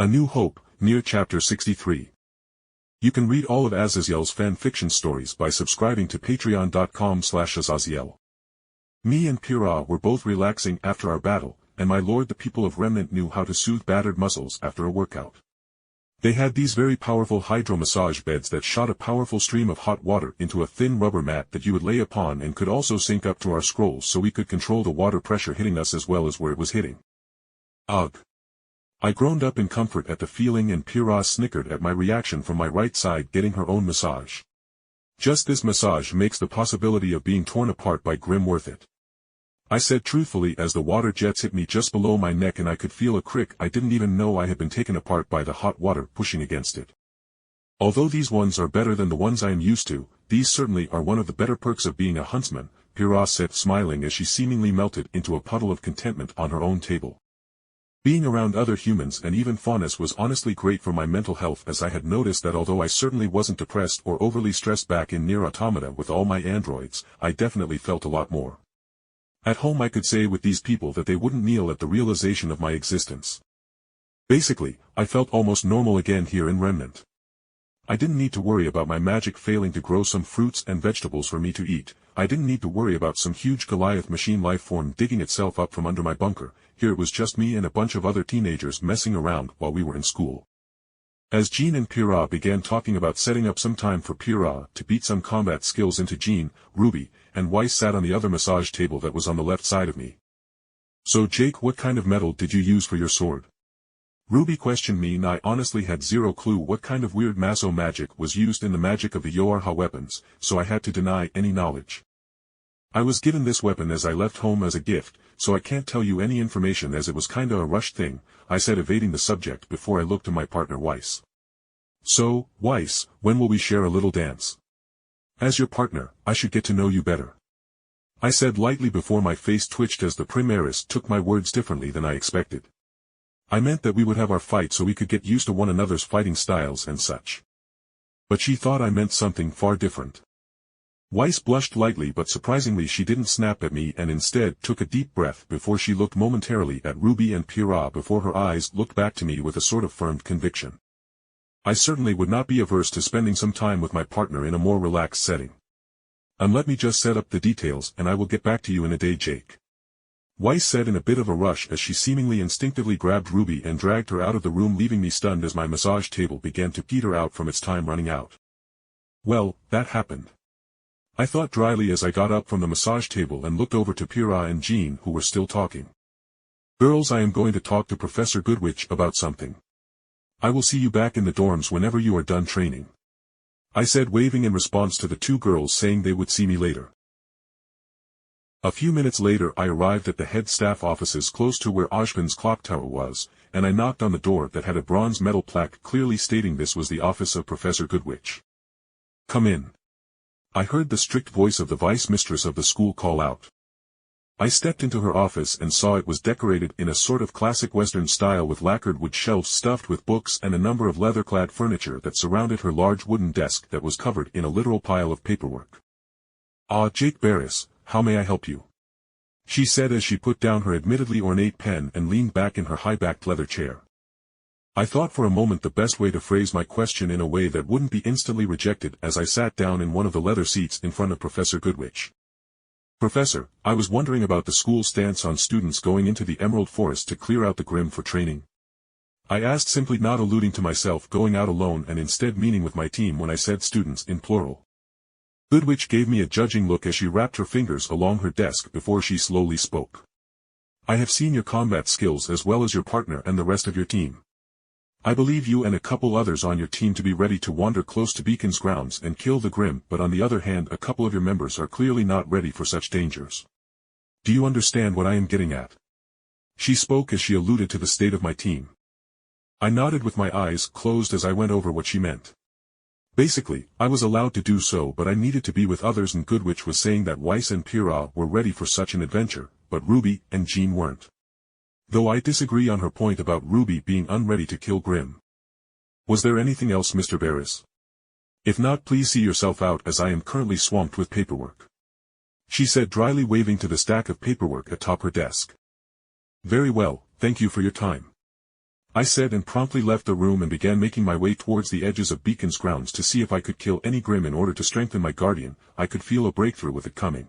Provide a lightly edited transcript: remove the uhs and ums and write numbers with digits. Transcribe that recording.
A New Hope, Nier Chapter 63. You can read all of Azazyl's fan-fiction stories by subscribing to patreon.com/Azazyel. Me and Pyrrha were both relaxing after our battle, and my lord the people of Remnant knew how to soothe battered muscles after a workout. They had these very powerful hydro-massage beds that shot a powerful stream of hot water into a thin rubber mat that you would lay upon and could also sync up to our scrolls so we could control the water pressure hitting us as well as where it was hitting. Ugh. I groaned up in comfort at the feeling and Pyrrha snickered at my reaction from my right side getting her own massage. Just this massage makes the possibility of being torn apart by Grim worth it. I said truthfully as the water jets hit me just below my neck and I could feel a crick. I didn't even know I had been taken apart by the hot water pushing against it. Although these ones are better than the ones I am used to, these certainly are one of the better perks of being a huntsman, Pyrrha said smiling as she seemingly melted into a puddle of contentment on her own table. Being around other humans and even faunus was honestly great for my mental health as I had noticed that although I certainly wasn't depressed or overly stressed back in Nier Automata with all my androids, I definitely felt a lot more at home. I could say with these people that they wouldn't kneel at the realization of my existence. Basically, I felt almost normal again here in Remnant. I didn't need to worry about my magic failing to grow some fruits and vegetables for me to eat. I didn't need to worry about some huge Goliath machine lifeform digging itself up from under my bunker. Here it was just me and a bunch of other teenagers messing around while we were in school. As Jean and Pyrrha began talking about setting up some time for Pyrrha to beat some combat skills into Jean, Ruby, and Weiss sat on the other massage table that was on the left side of me. So Jake, what kind of metal did you use for your sword? Ruby questioned me and I honestly had zero clue what kind of weird maso magic was used in the magic of the Yoarha weapons, so I had to deny any knowledge. I was given this weapon as I left home as a gift, so I can't tell you any information as it was kinda a rushed thing, I said evading the subject before I looked to my partner Weiss. So, Weiss, when will we share a little dance? As your partner, I should get to know you better. I said lightly before my face twitched as the Primaris took my words differently than I expected. I meant that we would have our fight so we could get used to one another's fighting styles and such. But she thought I meant something far different. Weiss blushed lightly but surprisingly she didn't snap at me and instead took a deep breath before she looked momentarily at Ruby and Pyrrha before her eyes looked back to me with a sort of firm conviction. I certainly would not be averse to spending some time with my partner in a more relaxed setting. Let me just set up the details and I will get back to you in a day, Jake. Weiss said in a bit of a rush as she seemingly instinctively grabbed Ruby and dragged her out of the room leaving me stunned as my massage table began to peter out from its time running out. Well, that happened. I thought dryly as I got up from the massage table and looked over to Pyrrha and Jean who were still talking. Girls, I am going to talk to Professor Goodwitch about something. I will see you back in the dorms whenever you are done training. I said waving in response to the two girls saying they would see me later. A few minutes later I arrived at the head staff offices close to where Ozpin's clock tower was, and I knocked on the door that had a bronze metal plaque clearly stating this was the office of Professor Goodwitch. Come in. I heard the strict voice of the vice mistress of the school call out. I stepped into her office and saw it was decorated in a sort of classic Western style with lacquered wood shelves stuffed with books and a number of leather-clad furniture that surrounded her large wooden desk that was covered in a literal pile of paperwork. Ah, Jake Barris, how may I help you? She said as she put down her admittedly ornate pen and leaned back in her high-backed leather chair. I thought for a moment the best way to phrase my question in a way that wouldn't be instantly rejected as I sat down in one of the leather seats in front of Professor Goodwitch. Professor, I was wondering about the school's stance on students going into the Emerald Forest to clear out the Grim for training. I asked, simply not alluding to myself going out alone and instead meaning with my team when I said students in plural. Goodwitch gave me a judging look as she wrapped her fingers along her desk before she slowly spoke. I have seen your combat skills as well as your partner and the rest of your team. I believe you and a couple others on your team to be ready to wander close to Beacon's grounds and kill the Grim, but on the other hand a couple of your members are clearly not ready for such dangers. Do you understand what I am getting at? She spoke as she alluded to the state of my team. I nodded with my eyes closed as I went over what she meant. Basically, I was allowed to do so but I needed to be with others and Goodwitch was saying that Weiss and Pyrrha were ready for such an adventure, but Ruby and Jean weren't. Though I disagree on her point about Ruby being unready to kill Grim. Was there anything else, Mr. Barris? If not, please see yourself out as I am currently swamped with paperwork. She said dryly, waving to the stack of paperwork atop her desk. Very well, thank you for your time. I said and promptly left the room and began making my way towards the edges of Beacon's grounds to see if I could kill any Grim in order to strengthen my guardian. I could feel a breakthrough with it coming.